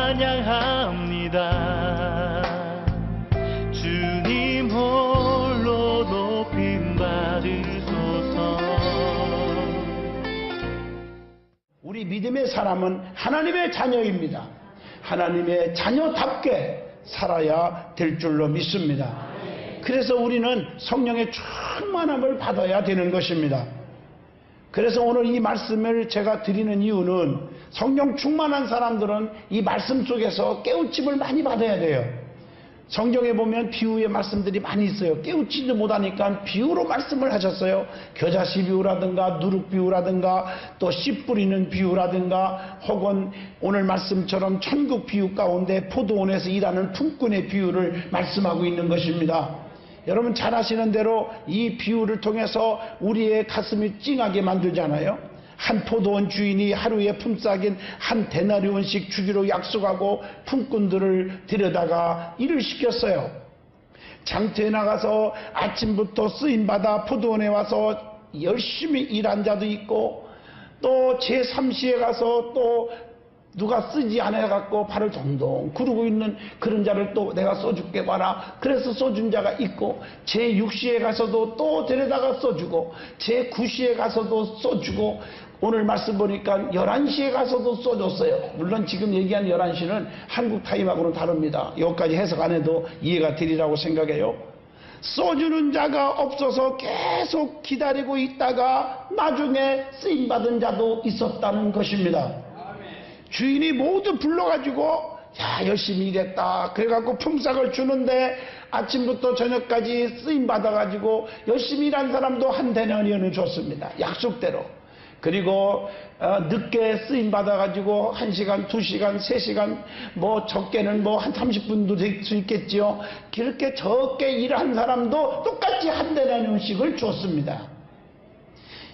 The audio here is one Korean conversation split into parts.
찬양합니다. 주님 홀로 높임 받으소서. 우리 믿음의 사람은 하나님의 자녀입니다. 하나님의 자녀답게 살아야 될 줄로 믿습니다. 그래서 우리는 성령의 충만함을 받아야 되는 것입니다. 그래서 오늘 이 말씀을 제가 드리는 이유는 성령 충만한 사람들은 이 말씀 속에서 깨우침을 많이 받아야 돼요. 성경에 보면 비유의 말씀들이 많이 있어요. 깨우치지 못하니까 비유로 말씀을 하셨어요. 겨자씨 비유라든가 누룩 비유라든가 또 씨 뿌리는 비유라든가 혹은 오늘 말씀처럼 천국 비유 가운데 포도원에서 일하는 품꾼의 비유를 말씀하고 있는 것입니다. 여러분 잘 아시는 대로 이 비유를 통해서 우리의 가슴이 찡하게 만들잖아요. 한 포도원 주인이 하루에 품삯인 한 데나리온씩 주기로 약속하고 품꾼들을 데려다가 일을 시켰어요. 장터에 나가서 아침부터 쓰임받아 포도원에 와서 열심히 일한 자도 있고 또 제3시에 가서 또 누가 쓰지 않아갖고 발을 동동 구르고 있는 그런 자를 또 내가 써줄게 봐라. 그래서 써준 자가 있고 제6시에 가서도 또 데려다가 써주고 제9시에 가서도 써주고 오늘 말씀 보니까 11시에 가서도 써줬어요. 물론 지금 얘기한 11시는 한국 타임하고는 다릅니다. 여기까지 해석 안 해도 이해가 되리라고 생각해요. 써주는 자가 없어서 계속 기다리고 있다가 나중에 쓰임받은 자도 있었다는 것입니다. 주인이 모두 불러가지고 야 열심히 일했다 그래갖고 품삯을 주는데 아침부터 저녁까지 쓰임받아가지고 열심히 일한 사람도 한 데나리온을 줬습니다. 약속대로. 그리고 늦게 쓰임받아가지고 1시간, 2시간, 3시간 뭐 적게는 뭐 한 30분도 될 수 있겠지요. 그렇게 적게 일한 사람도 똑같이 한 데나리온씩을 줬습니다.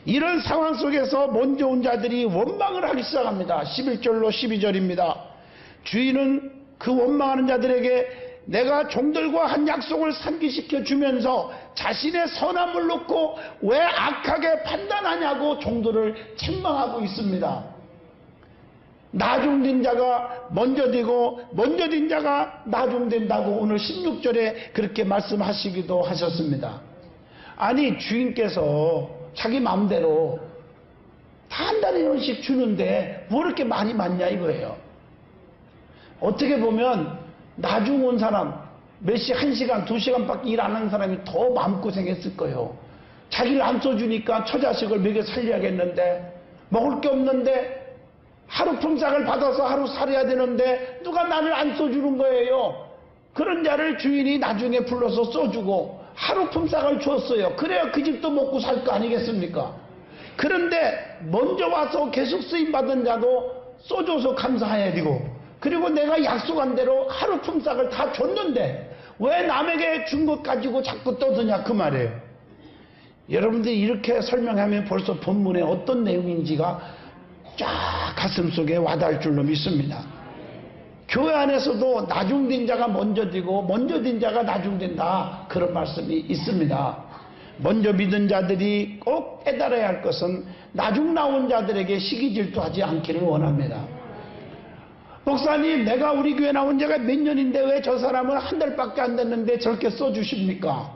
이런 상황 속에서 먼저 온 자들이 원망을 하기 시작합니다. 11절로 12절입니다. 주인은 그 원망하는 자들에게 내가 종들과 한 약속을 상기시켜 주면서 자신의 선함을 놓고 왜 악하게 판단하냐고 종들을 책망하고 있습니다. 나중된 자가 먼저 되고 먼저 된 자가 나중된다고 오늘 16절에 그렇게 말씀하시기도 하셨습니다. 아니 주인께서 자기 마음대로 다 한 달에 원씩 주는데 뭐 이렇게 많이 많냐 이거예요. 어떻게 보면 나중 온 사람 몇 시, 1시간, 2시간밖에 일 안 하는 사람이 더 마음고생했을 거예요. 자기를 안 써주니까 처자식을 먹여 살려야겠는데 먹을 게 없는데 하루 품삯을 받아서 하루 살아야 되는데 누가 나를 안 써주는 거예요. 그런 자를 주인이 나중에 불러서 써주고 하루 품삯을 줬어요. 그래야 그 집도 먹고 살 거 아니겠습니까? 그런데 먼저 와서 계속 쓰임받은 자도 써줘서 감사해야 되고 그리고 내가 약속한 대로 하루 품삯을 다 줬는데 왜 남에게 준 것 가지고 자꾸 떠드냐 그 말이에요. 여러분들이 이렇게 설명하면 벌써 본문에 어떤 내용인지가 쫙 가슴속에 와닿을 줄로 믿습니다. 교회 안에서도 나중된 자가 먼저 되고 먼저 된 자가 나중된다 그런 말씀이 있습니다. 먼저 믿은 자들이 꼭 깨달아야 할 것은 나중 나온 자들에게 시기 질투하지 않기를 원합니다. 목사님 내가 우리 교회 나온 지가 몇 년인데 왜 저 사람은 한 달밖에 안 됐는데 저렇게 써주십니까?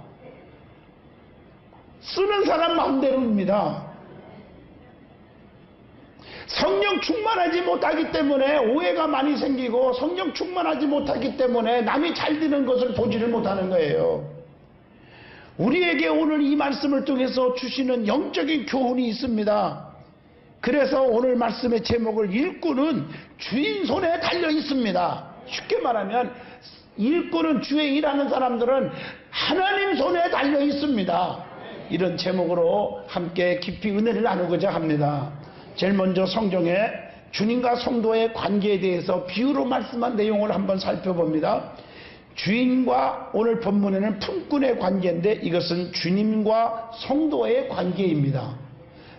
쓰는 사람 마음대로입니다. 성령 충만하지 못하기 때문에 오해가 많이 생기고 성령 충만하지 못하기 때문에 남이 잘 되는 것을 보지를 못하는 거예요. 우리에게 오늘 이 말씀을 통해서 주시는 영적인 교훈이 있습니다. 그래서 오늘 말씀의 제목을 일꾼은 주인 손에 달려 있습니다. 쉽게 말하면 일꾼은 주에 일하는 사람들은 하나님 손에 달려 있습니다. 이런 제목으로 함께 깊이 은혜를 나누고자 합니다. 제일 먼저 성경에 주님과 성도의 관계에 대해서 비유로 말씀한 내용을 한번 살펴봅니다. 주인과 오늘 본문에는 품꾼의 관계인데 이것은 주님과 성도의 관계입니다.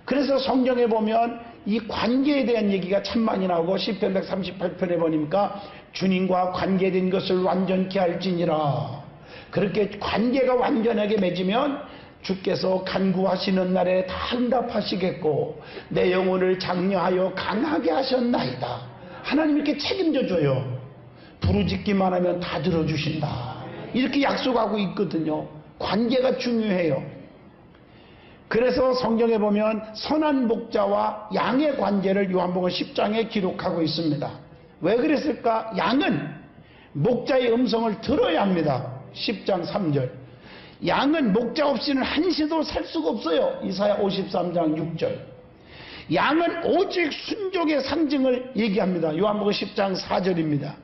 그래서 성경에 보면 이 관계에 대한 얘기가 참 많이 나오고 시편 138편에 보니까 주님과 관계된 것을 완전케 할지니라. 그렇게 관계가 완전하게 맺으면 주께서 간구하시는 날에 다 응답하시겠고 내 영혼을 장려하여 강하게 하셨나이다. 하나님 이렇게 책임져 줘요. 부르짖기만 하면 다 들어주신다. 이렇게 약속하고 있거든요. 관계가 중요해요. 그래서 성경에 보면 선한 목자와 양의 관계를 요한복음 10장에 기록하고 있습니다. 왜 그랬을까? 양은 목자의 음성을 들어야 합니다. 10장 3절. 양은 목자 없이는 한시도 살 수가 없어요. 이사야 53장 6절. 양은 오직 순종의 상징을 얘기합니다. 요한복음 10장 4절입니다.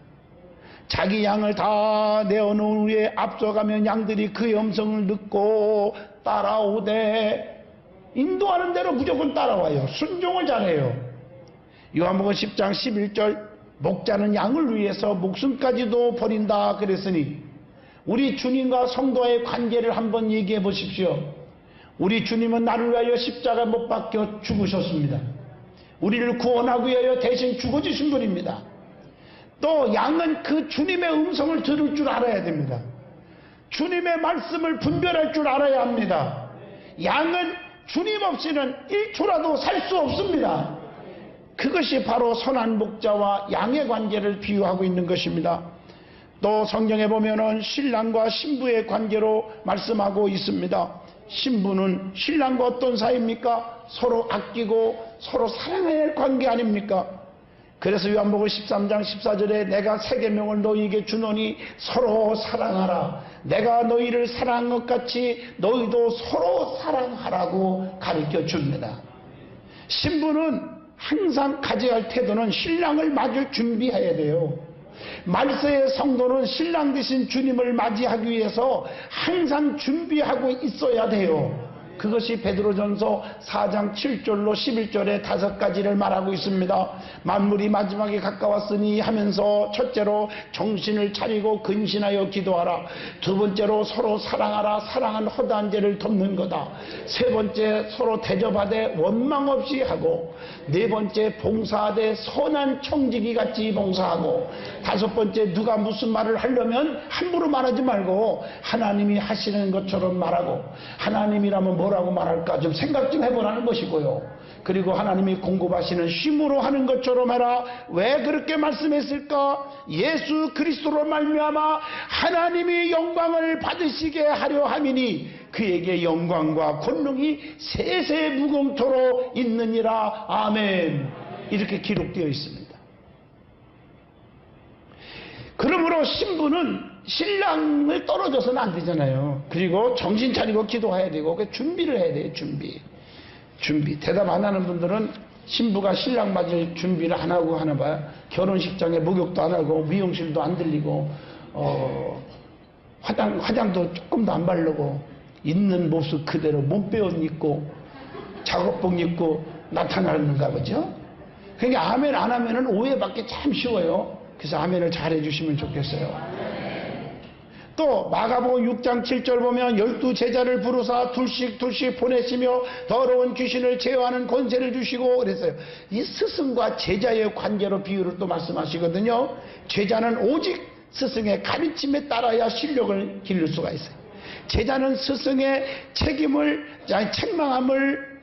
자기 양을 다 내어놓은 후에 앞서가면 양들이 그의 음성을 듣고 따라오되, 인도하는 대로 무조건 따라와요. 순종을 잘해요. 요한복음 10장 11절, 목자는 양을 위해서 목숨까지도 버린다 그랬으니, 우리 주님과 성도의 관계를 한번 얘기해 보십시오. 우리 주님은 나를 위하여 십자가 못 박혀 죽으셨습니다. 우리를 구원하기 위하여 대신 죽어주신 분입니다. 또 양은 그 주님의 음성을 들을 줄 알아야 됩니다. 주님의 말씀을 분별할 줄 알아야 합니다. 양은 주님 없이는 1초라도 살 수 없습니다. 그것이 바로 선한 목자와 양의 관계를 비유하고 있는 것입니다. 또 성경에 보면은 신랑과 신부의 관계로 말씀하고 있습니다. 신부는 신랑과 어떤 사이입니까? 서로 아끼고 서로 사랑해야 할 관계 아닙니까? 그래서 요한복음 13장 14절에 내가 새 계명을 너희에게 주노니 서로 사랑하라. 내가 너희를 사랑한 것 같이 너희도 서로 사랑하라고 가르쳐 줍니다. 신부는 항상 가져야 할 태도는 신랑을 맞을 준비해야 돼요. 말세의 성도는 신랑 되신 주님을 맞이하기 위해서 항상 준비하고 있어야 돼요. 그것이 베드로전서 4장 7절로 11절에 5가지를 말하고 있습니다. 만물이 마지막에 가까웠으니 하면서 첫째로 정신을 차리고 근신하여 기도하라. 두 번째로 서로 사랑하라. 사랑은 허다한 죄를 덮는 거다. 세 번째 서로 대접하되 원망 없이 하고, 네 번째 봉사하되 선한 청지기 같이 봉사하고, 다섯 번째 누가 무슨 말을 하려면 함부로 말하지 말고 하나님이 하시는 것처럼 말하고, 하나님이라면 뭐라고 말할까 좀 생각 좀 해보라는 것이고요. 그리고 하나님이 공급하시는 쉼으로 하는 것처럼 해라. 왜 그렇게 말씀했을까? 예수 그리스도로 말미암아 하나님이 영광을 받으시게 하려 함이니 그에게 영광과 권능이 세세 무궁토록 있느니라. 아멘. 이렇게 기록되어 있습니다. 그러므로 신부는 신랑을 떨어져서는 안 되잖아요. 그리고 정신 차리고 기도해야 되고 준비를 해야 돼요. 준비. 대답 안 하는 분들은 신부가 신랑 맞을 준비를 안 하고 하나 봐요. 결혼식장에 목욕도 안 하고 미용실도 안 들리고 화장도 조금도 안 바르고 있는 모습 그대로 몸빼옷 입고 작업복 입고 나타나는가 보죠. 그러니까 아멘 안 하면은 오해받기 참 쉬워요. 그래서 아멘을 잘 해주시면 좋겠어요. 또 마가복음 6장 7절 보면 12제자를 부르사 둘씩 보내시며 더러운 귀신을 제어하는 권세를 주시고 그랬어요. 이 스승과 제자의 관계로 비유를 또 말씀하시거든요. 제자는 오직 스승의 가르침에 따라야 실력을 기를 수가 있어요. 제자는 스승의 책망함을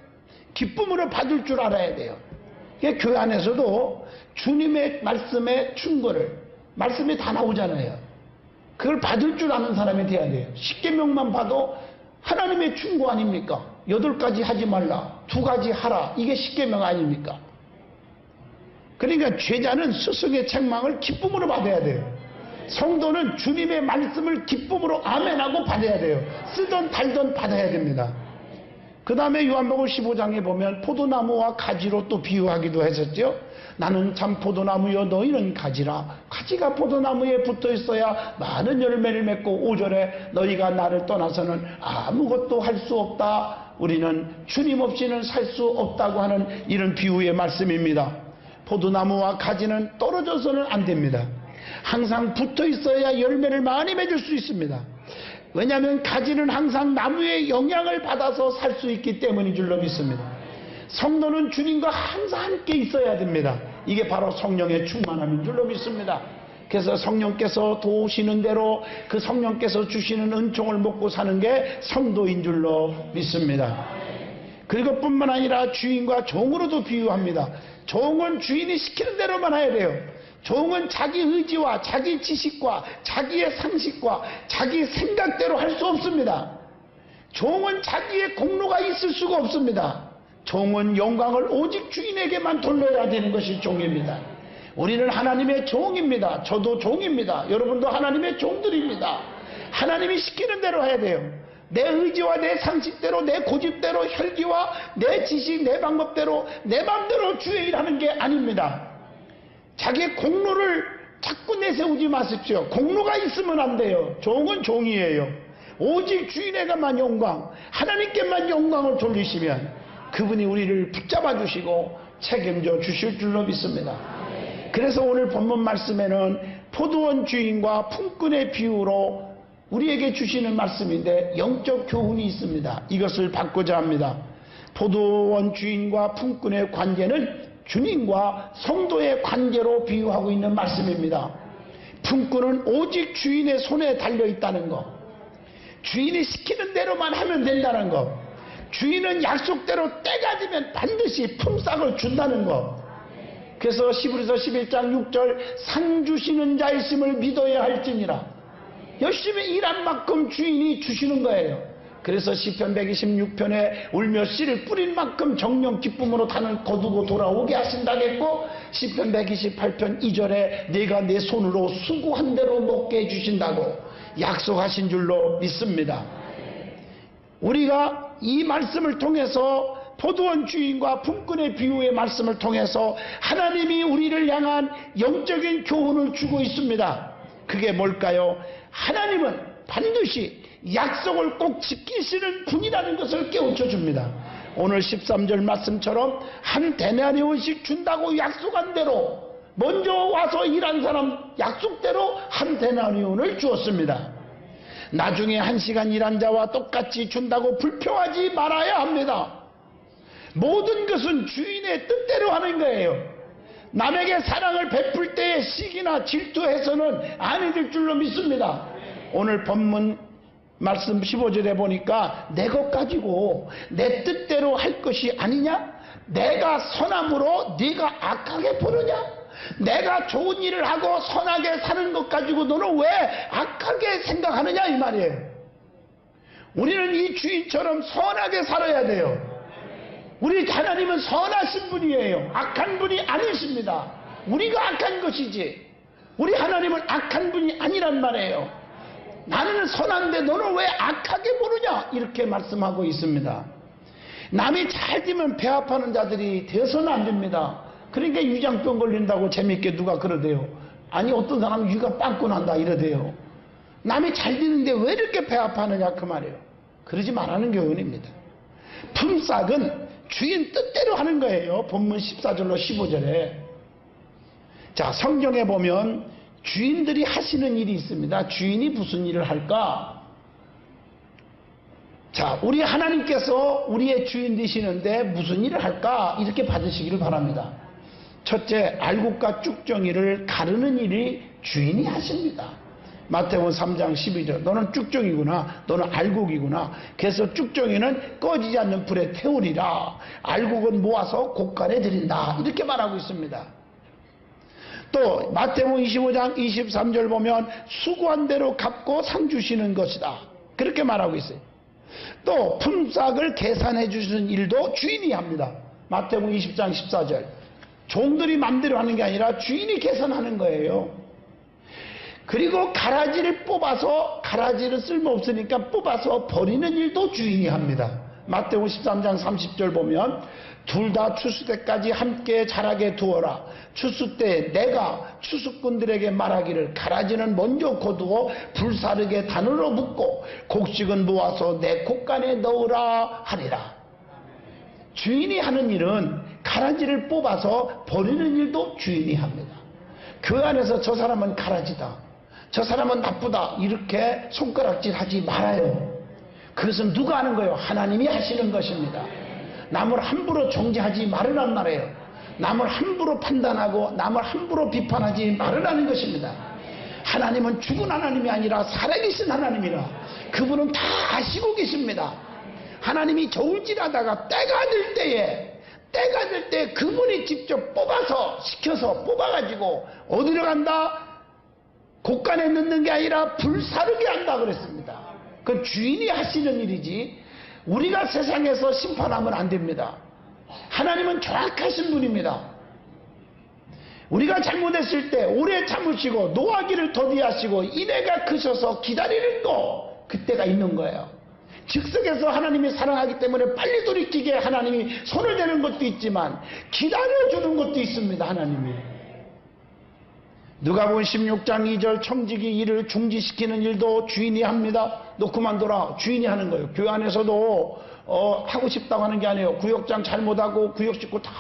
기쁨으로 받을 줄 알아야 돼요. 교회 안에서도 주님의 말씀의 충고를, 말씀이 다 나오잖아요. 그걸 받을 줄 아는 사람이 돼야 돼요. 십계명만 봐도 하나님의 충고 아닙니까? 8가지 하지 말라, 2가지 하라. 이게 십계명 아닙니까? 그러니까 제자는 스승의 책망을 기쁨으로 받아야 돼요. 성도는 주님의 말씀을 기쁨으로 아멘하고 받아야 돼요. 쓰던 달던 받아야 됩니다. 그 다음에 요한복음 15장에 보면 포도나무와 가지로 또 비유하기도 했었죠. 나는 참 포도나무여 너희는 가지라. 가지가 포도나무에 붙어 있어야 많은 열매를 맺고 5절에 너희가 나를 떠나서는 아무것도 할 수 없다. 우리는 주님 없이는 살 수 없다고 하는 이런 비유의 말씀입니다. 포도나무와 가지는 떨어져서는 안 됩니다. 항상 붙어 있어야 열매를 많이 맺을 수 있습니다. 왜냐하면 가지는 항상 나무의 영향을 받아서 살 수 있기 때문인 줄로 믿습니다. 성도는 주님과 항상 함께 있어야 됩니다. 이게 바로 성령의 충만함인 줄로 믿습니다. 그래서 성령께서 도우시는 대로 그 성령께서 주시는 은총을 먹고 사는 게 성도인 줄로 믿습니다. 그리고 뿐만 아니라 주인과 종으로도 비유합니다. 종은 주인이 시키는 대로만 해야 돼요. 종은 자기 의지와 자기 지식과 자기의 상식과 자기 생각대로 할 수 없습니다. 종은 자기의 공로가 있을 수가 없습니다. 종은 영광을 오직 주인에게만 돌려야 되는 것이 종입니다. 우리는 하나님의 종입니다. 저도 종입니다. 여러분도 하나님의 종들입니다. 하나님이 시키는 대로 해야 돼요. 내 의지와 내 상식대로, 내 고집대로, 혈기와 내 지식, 내 방법대로, 내 맘대로 주의 일하는 게 아닙니다. 자기의 공로를 자꾸 내세우지 마십시오. 공로가 있으면 안 돼요. 종은 종이에요. 오직 주인에게만 영광, 하나님께만 영광을 돌리시면 그분이 우리를 붙잡아 주시고 책임져 주실 줄로 믿습니다. 그래서 오늘 본문 말씀에는 포도원 주인과 품꾼의 비유로 우리에게 주시는 말씀인데 영적 교훈이 있습니다. 이것을 받고자 합니다. 포도원 주인과 품꾼의 관계는 주님과 성도의 관계로 비유하고 있는 말씀입니다. 품꾼은 오직 주인의 손에 달려있다는 것, 주인이 시키는 대로만 하면 된다는 것, 주인은 약속대로 때가 되면 반드시 품삯을 준다는 것. 그래서 히브리서 11장 6절 상 주시는 자이심을 믿어야 할지니라. 열심히 일한 만큼 주인이 주시는 거예요. 그래서 시편 126편에 울며 씨를 뿌린 만큼 정령 기쁨으로 단을 거두고 돌아오게 하신다겠고, 시편 128편 2절에 내가 내 손으로 수고한 대로 먹게 해주신다고 약속하신 줄로 믿습니다. 우리가 이 말씀을 통해서 포도원 주인과 품꾼의 비유의 말씀을 통해서 하나님이 우리를 향한 영적인 교훈을 주고 있습니다. 그게 뭘까요? 하나님은 반드시 약속을 꼭 지키시는 분이라는 것을 깨우쳐 줍니다. 오늘 13절 말씀처럼 한 데나리온씩 준다고 약속한 대로 먼저 와서 일한 사람 약속대로 한 데나리온을 주었습니다. 나중에 1시간 일한 자와 똑같이 준다고 불평하지 말아야 합니다. 모든 것은 주인의 뜻대로 하는 거예요. 남에게 사랑을 베풀 때에 시기나 질투해서는 아니 될 줄로 믿습니다. 오늘 본문 말씀 15절에 보니까 내 것 가지고 내 뜻대로 할 것이 아니냐? 내가 선함으로 네가 악하게 보느냐? 내가 좋은 일을 하고 선하게 사는 것 가지고 너는 왜 악하게 생각하느냐 이 말이에요. 우리는 이 주인처럼 선하게 살아야 돼요. 우리 하나님은 선하신 분이에요. 악한 분이 아니십니다. 우리가 악한 것이지 우리 하나님은 악한 분이 아니란 말이에요. 나는 선한데 너는 왜 악하게 보느냐 이렇게 말씀하고 있습니다. 남이 잘 되면 배 아파하는 자들이 되어서는 안 됩니다. 그러니까 위장병 걸린다고 재밌게 누가 그러대요. 아니 어떤 사람은 위가 빵꾸 난다 이러대요. 남이 잘 되는데 왜 이렇게 배 아파하느냐 그 말이에요. 그러지 말라는 교훈입니다. 품삯은 주인 뜻대로 하는 거예요. 본문 14절로 15절에. 자, 성경에 보면 주인들이 하시는 일이 있습니다. 주인이 무슨 일을 할까? 자, 우리 하나님께서 우리의 주인 되시는데 무슨 일을 할까? 이렇게 받으시기를 바랍니다. 첫째, 알곡과 쭉정이를 가르는 일이 주인이 하십니다. 마태복음 3장 12절 너는 쭉정이구나, 너는 알곡이구나. 그래서 쭉정이는 꺼지지 않는 불에 태우리라, 알곡은 모아서 곳간에 드린다, 이렇게 말하고 있습니다. 또 마태복음 25장 23절 보면 수고한 대로 갚고 상 주시는 것이다, 그렇게 말하고 있어요. 또 품삯을 계산해 주시는 일도 주인이 합니다. 마태복음 20장 14절 종들이 맘대로 하는 게 아니라 주인이 계산하는 거예요. 그리고 가라지를 뽑아서, 가라지는 쓸모없으니까 뽑아서 버리는 일도 주인이 합니다. 마태복음 13장 30절 보면 둘 다 추수 때까지 함께 자라게 두어라. 추수 때 내가 추수꾼들에게 말하기를 가라지는 먼저 거두어 불사르게 단으로 묶고 곡식은 모아서 내 곳간에 넣으라 하리라. 주인이 하는 일은 가라지를 뽑아서 버리는 일도 주인이 합니다. 그 안에서 저 사람은 가라지다, 저 사람은 나쁘다 이렇게 손가락질 하지 말아요. 그것은 누가 하는 거예요? 하나님이 하시는 것입니다. 남을 함부로 정죄하지 말으란 말이에요. 남을 함부로 판단하고 남을 함부로 비판하지 말으라는 것입니다. 하나님은 죽은 하나님이 아니라 살아계신 하나님이라 그분은 다 아시고 계십니다. 하나님이 저울질하다가 때가 될 때에 때가 될 때 그분이 직접 시켜서 뽑아가지고 어디로 간다? 곳간에 넣는 게 아니라 불사르게 한다 그랬습니다. 그건 주인이 하시는 일이지 우리가 세상에서 심판하면 안 됩니다. 하나님은 정확하신 분입니다. 우리가 잘못했을 때 오래 참으시고 노하기를 더디하시고 이내가 크셔서 기다리는 거 그때가 있는 거예요. 즉석에서 하나님이 사랑하기 때문에 빨리 돌이키게 하나님이 손을 대는 것도 있지만 기다려주는 것도 있습니다. 하나님이. 누가복음 16장 2절 청지기 일을 중지시키는 일도 주인이 합니다. 너 그만둬라. 주인이 하는 거예요. 교회 안에서도 하고 싶다고 하는 게 아니에요. 구역장 잘못하고 구역 식구 다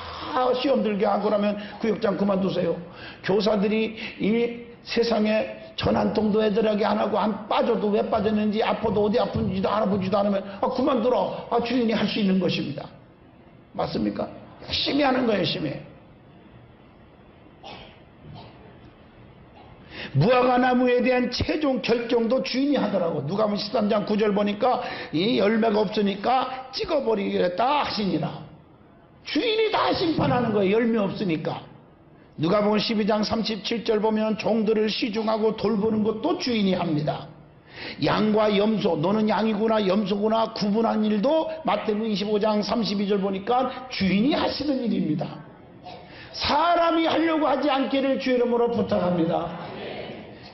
시험 들게 하고 그러면 구역장 그만두세요. 교사들이 이 세상에 전 한 통도 애들에게 안 하고 안 빠져도 왜 빠졌는지 아파도 어디 아픈지도 알아보지도 않으면 그만둬라. 주인이 할 수 있는 것입니다. 맞습니까? 열심히 하는 거예요. 열심히. 무화과나무에 대한 최종 결정도 주인이 하더라고. 누가복음 13장 9절 보니까 이 열매가 없으니까 찍어버리겠다 하시니라. 주인이 다 심판하는 거예요. 열매 없으니까. 누가복음 12장 37절 보면 종들을 시중하고 돌보는 것도 주인이 합니다. 양과 염소, 너는 양이구나 염소구나 구분한 일도 마태복음 25장 32절 보니까 주인이 하시는 일입니다. 사람이 하려고 하지 않기를 주의 이름으로 부탁합니다.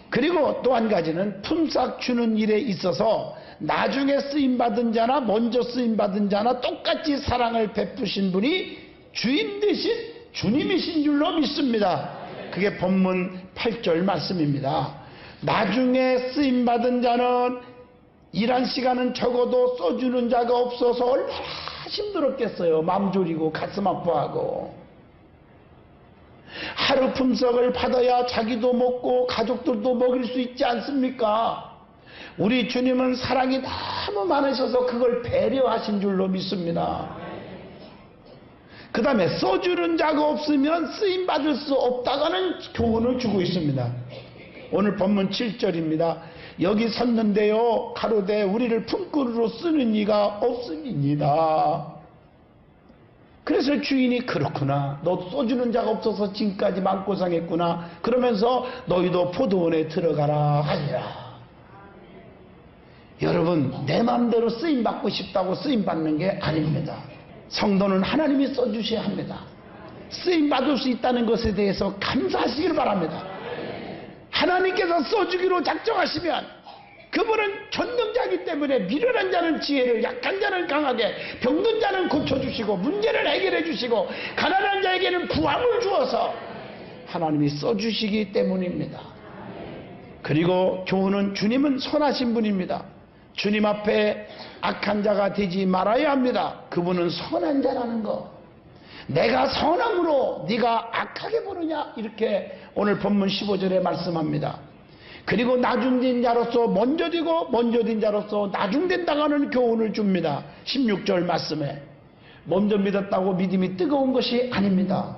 그리고 또 한 가지는 품삯 주는 일에 있어서 나중에 쓰임받은 자나 먼저 쓰임받은 자나 똑같이 사랑을 베푸신 분이 주인 대신 주님이신 줄로 믿습니다. 그게 본문 8절 말씀입니다. 나중에 쓰임받은 자는 일한 시간은 적어도 써주는 자가 없어서 얼마나 힘들었겠어요. 마음 졸이고 가슴 아파하고. 하루 품삯을 받아야 자기도 먹고 가족들도 먹일 수 있지 않습니까? 우리 주님은 사랑이 너무 많으셔서 그걸 배려하신 줄로 믿습니다. 그 다음에 써주는 자가 없으면 쓰임받을 수 없다가는 교훈을 주고 있습니다. 오늘 본문 7절입니다. 여기 섰는데요 가로되 우리를 품꾼으로 쓰는 이가 없음이니이다. 그래서 주인이 그렇구나. 너 써주는 자가 없어서 지금까지 마음고생했구나. 그러면서 너희도 포도원에 들어가라 하니라. 여러분 내 마음대로 쓰임받고 싶다고 쓰임받는 게 아닙니다. 성도는 하나님이 써주셔야 합니다. 쓰임받을 수 있다는 것에 대해서 감사하시기를 바랍니다. 하나님께서 써주기로 작정하시면 그분은 전능자이기 때문에 미련한 자는 지혜를, 약한 자는 강하게, 병든 자는 고쳐주시고 문제를 해결해 주시고 가난한 자에게는 부함을 주어서 하나님이 써주시기 때문입니다. 그리고 교훈은 주님은 선하신 분입니다. 주님 앞에 악한 자가 되지 말아야 합니다. 그분은 선한 자라는 거. 내가 선함으로 네가 악하게 보느냐 이렇게 오늘 본문 15절에 말씀합니다. 그리고 나중된 자로서 먼저 되고 먼저 된 자로서 나중된다고 하는 교훈을 줍니다. 16절 말씀에 먼저 믿었다고 믿음이 뜨거운 것이 아닙니다.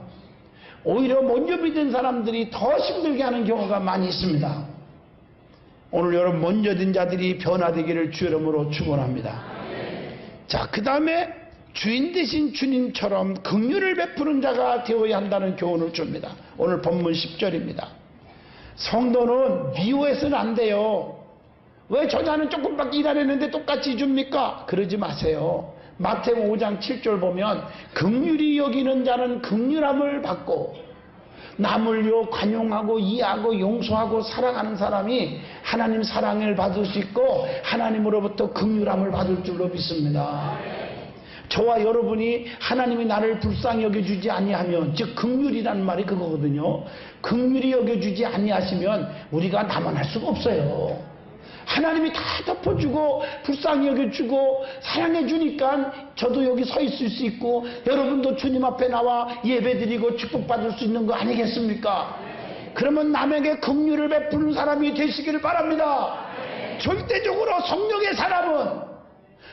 오히려 먼저 믿은 사람들이 더 힘들게 하는 경우가 많이 있습니다. 오늘 여러분 먼저 된 자들이 변화되기를 주 이름으로 축원합니다. 자, 그 다음에 주인 대신 주님처럼 긍휼을 베푸는 자가 되어야 한다는 교훈을 줍니다. 오늘 본문 10절입니다. 성도는 미워해서는 안 돼요. 왜 저자는 조금밖에 일 안 했는데 똑같이 줍니까? 그러지 마세요. 마태복음 5장 7절 보면 긍휼히 여기는 자는 긍휼함을 받고 남을요 관용하고 이해하고 용서하고 사랑하는 사람이 하나님 사랑을 받을 수 있고 하나님으로부터 긍휼함을 받을 줄로 믿습니다. 저와 여러분이 하나님이 나를 불쌍히 여겨주지 아니하면, 즉 긍휼이라는 말이 그거거든요. 긍휼히 여겨주지 아니하시면 우리가 남아날 수가 없어요. 하나님이 다 덮어주고 불쌍히 여겨주고 사랑해주니까 저도 여기 서 있을 수 있고 여러분도 주님 앞에 나와 예배드리고 축복받을 수 있는 거 아니겠습니까? 그러면 남에게 긍휼을 베푸는 사람이 되시기를 바랍니다. 절대적으로 성령의 사람은,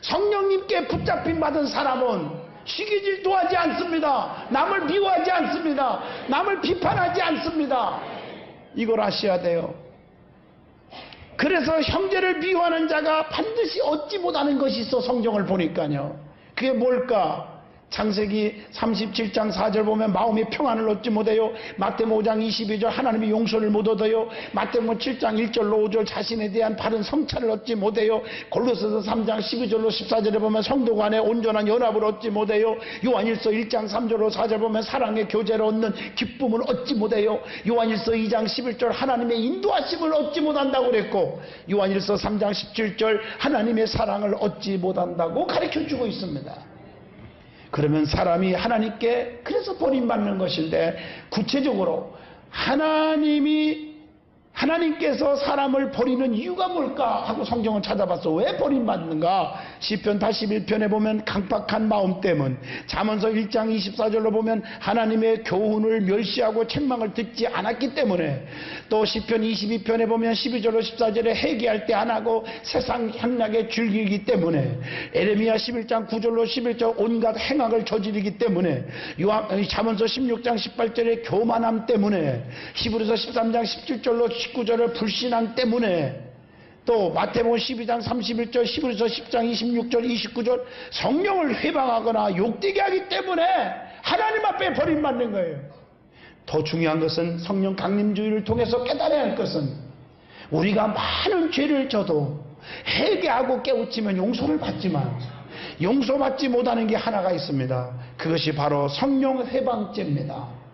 성령님께 붙잡힘 받은 사람은 시기질도 하지 않습니다. 남을 미워하지 않습니다. 남을 비판하지 않습니다. 이걸 아셔야 돼요. 그래서 형제를 미워하는 자가 반드시 얻지 못하는 것이 있어. 성경을 보니까요. 그게 뭘까? 창세기 37장 4절 보면 마음의 평안을 얻지 못해요. 마태복음 5장 22절 하나님의 용서를 못 얻어요. 마태복음 7장 1절로 5절 자신에 대한 바른 성찰을 얻지 못해요. 골로새서 3장 12절로 14절에 보면 성도 간의 온전한 연합을 얻지 못해요. 요한일서 1장 3절로 4절 보면 사랑의 교제를 얻는 기쁨을 얻지 못해요. 요한일서 2장 11절 하나님의 인도하심을 얻지 못한다고 그랬고, 요한일서 3장 17절 하나님의 사랑을 얻지 못한다고 가르쳐주고 있습니다. 그러면 사람이 하나님께 그래서 버림받는 것인데, 구체적으로 하나님께서 사람을 버리는 이유가 뭘까 하고 성경을 찾아봤어. 왜 버림받는가? 시편 81편에 보면 강팍한 마음 때문, 잠언서 1장 24절로 보면 하나님의 교훈을 멸시하고 책망을 듣지 않았기 때문에, 또 시편 22편에 보면 12절로 14절에 회개할 때 안 하고 세상 향락에 즐기기 때문에, 에레미야 11장 9절로 11절 온갖 행악을 저지르기 때문에, 잠언서 16장 18절에 교만함 때문에, 히브리서 13장 17절로 19절을 불신앙 때문에, 또 마태복음 12장 31절, 히브리서 10장 26절 29절 성령을 회방하거나 욕되게 하기 때문에 하나님 앞에 버림받는 거예요. 더 중요한 것은 성령 강림주의를 통해서 깨달아야 할 것은, 우리가 많은 죄를 져도 회개하고 깨우치면 용서를 받지만 용서받지 못하는 게 하나가 있습니다. 그것이 바로 성령 회방죄입니다.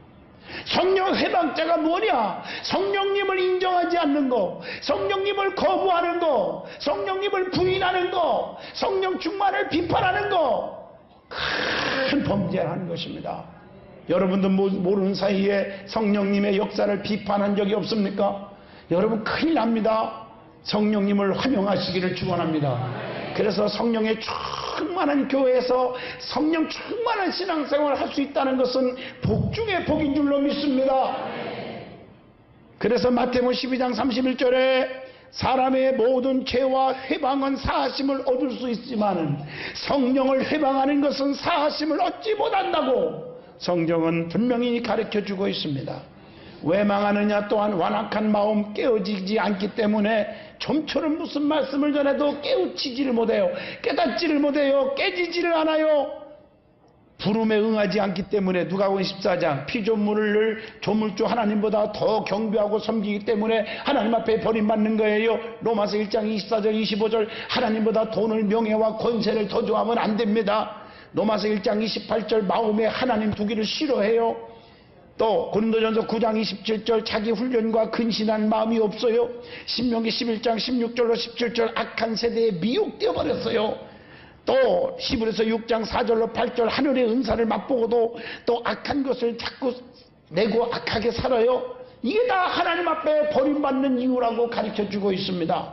성령 회방죄가 뭐냐? 성령님을 인정하지 않는 거, 성령님을 거부하는 거, 성령님을 부인하는 거, 성령 충만을 비판하는 거, 큰 범죄를 하는 것입니다. 여러분도 모르는 사이에 성령님의 역사를 비판한 적이 없습니까? 여러분 큰일 납니다. 성령님을 환영하시기를 축원합니다. 그래서 성령의 충만한 교회에서 성령 충만한 신앙생활을 할 수 있다는 것은 복 중에 복인 줄로 믿습니다. 그래서 마태복음 12장 31절에 사람의 모든 죄와 회방은 사하심을 얻을 수 있지만 성령을 회방하는 것은 사하심을 얻지 못한다고 성경은 분명히 가르쳐주고 있습니다. 왜 망하느냐? 또한 완악한 마음, 깨어지지 않기 때문에 좀처럼 무슨 말씀을 전해도 깨우치지를 못해요. 깨닫지를 못해요. 깨지지를 않아요. 부름에 응하지 않기 때문에, 누가복음 14장 피조물을 조물주 하나님보다 더 경배하고 섬기기 때문에 하나님 앞에 버림받는 거예요. 로마서 1장 24절 25절 하나님보다 돈을, 명예와 권세를 더 좋아하면 안 됩니다. 로마서 1장 28절 마음에 하나님 두기를 싫어해요. 또 고린도전서 9장 27절 자기 훈련과 근신한 마음이 없어요. 신명기 11장 16절로 17절 악한 세대에 미혹되어 버렸어요. 또 히브리서 6장 4절로 8절 하늘의 은사를 맛보고도 또 악한 것을 자꾸 내고 악하게 살아요. 이게 다 하나님 앞에 버림받는 이유라고 가르쳐주고 있습니다.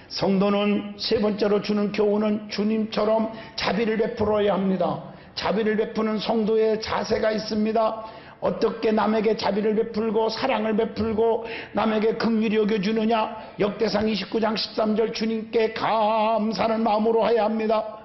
성도는 세 번째로 주는 교훈은 주님처럼 자비를 베풀어야 합니다. 자비를 베푸는 성도의 자세가 있습니다. 어떻게 남에게 자비를 베풀고 사랑을 베풀고 남에게 긍휼히 여겨주느냐? 역대상 29장 13절 주님께 감사하는 마음으로 해야 합니다.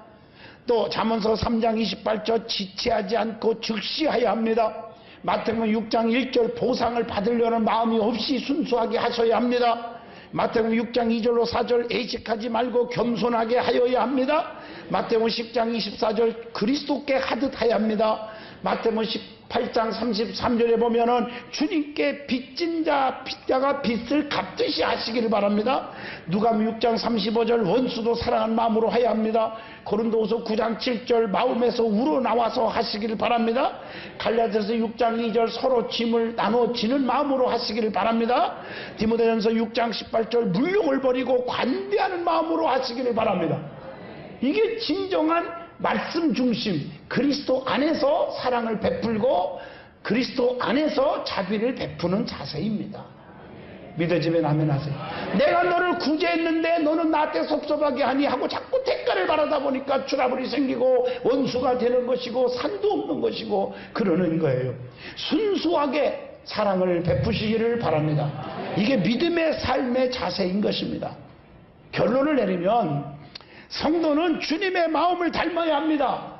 또 잠언서 3장 28절 지체하지 않고 즉시해야 합니다. 마태복음 6장 1절 보상을 받으려는 마음이 없이 순수하게 하셔야 합니다. 마태복음 6장 2절로 4절 애식하지 말고 겸손하게 하여야 합니다. 마태복음 10장 24절 그리스도께 하듯 해야 합니다. 마태복음 18장 33절에 보면은 주님께 빚진 자가 빚을 갚듯이 하시기를 바랍니다. 누가복음 6장 35절 원수도 사랑하는 마음으로 해야 합니다. 고린도후서 9장 7절 마음에서 우러나와서 하시기를 바랍니다. 갈라디아서 6장 2절 서로 짐을 나눠 지는 마음으로 하시기를 바랍니다. 디모데전서 6장 18절 물욕을 버리고 관대하는 마음으로 하시기를 바랍니다. 이게 진정한 말씀 중심, 그리스도 안에서 사랑을 베풀고 그리스도 안에서 자비를 베푸는 자세입니다. 믿어지면 아멘 하세요. 내가 너를 구제했는데 너는 나한테 섭섭하게 하니 하고 자꾸 대가를 바라다 보니까 트러블이 생기고 원수가 되는 것이고 산도 없는 것이고 그러는 거예요. 순수하게 사랑을 베푸시기를 바랍니다. 이게 믿음의 삶의 자세인 것입니다. 결론을 내리면 성도는 주님의 마음을 닮아야 합니다.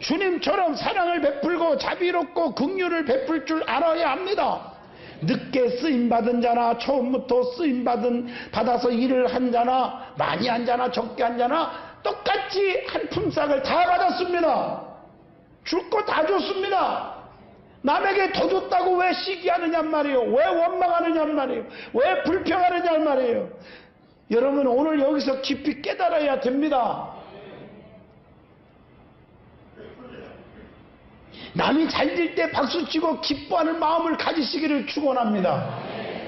주님처럼 사랑을 베풀고 자비롭고 긍휼을 베풀 줄 알아야 합니다. 늦게 쓰임받은 자나 처음부터 받아서 일을 한 자나 많이 한 자나 적게 한 자나 똑같이 한 품삯을 다 받았습니다. 줄 거 다 줬습니다. 남에게 더 줬다고 왜 시기하느냔 말이에요. 왜 원망하느냔 말이에요. 왜 불평하느냔 말이에요. 여러분 오늘 여기서 깊이 깨달아야 됩니다. 남이 잘 될 때 박수치고 기뻐하는 마음을 가지시기를 축원합니다.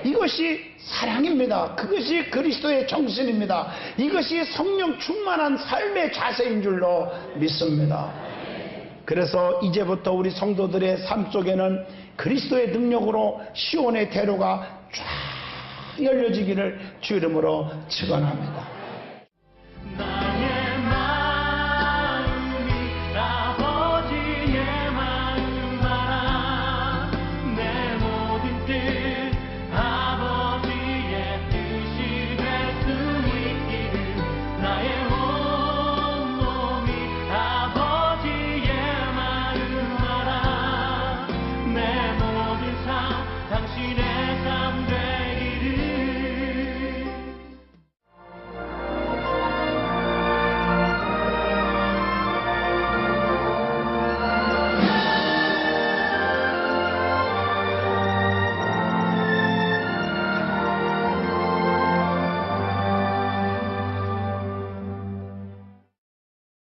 이것이 사랑입니다. 그것이 그리스도의 정신입니다. 이것이 성령 충만한 삶의 자세인 줄로 믿습니다. 그래서 이제부터 우리 성도들의 삶 속에는 그리스도의 능력으로 시온의 대로가 쫙 열려지기를 주 이름으로 축원합니다.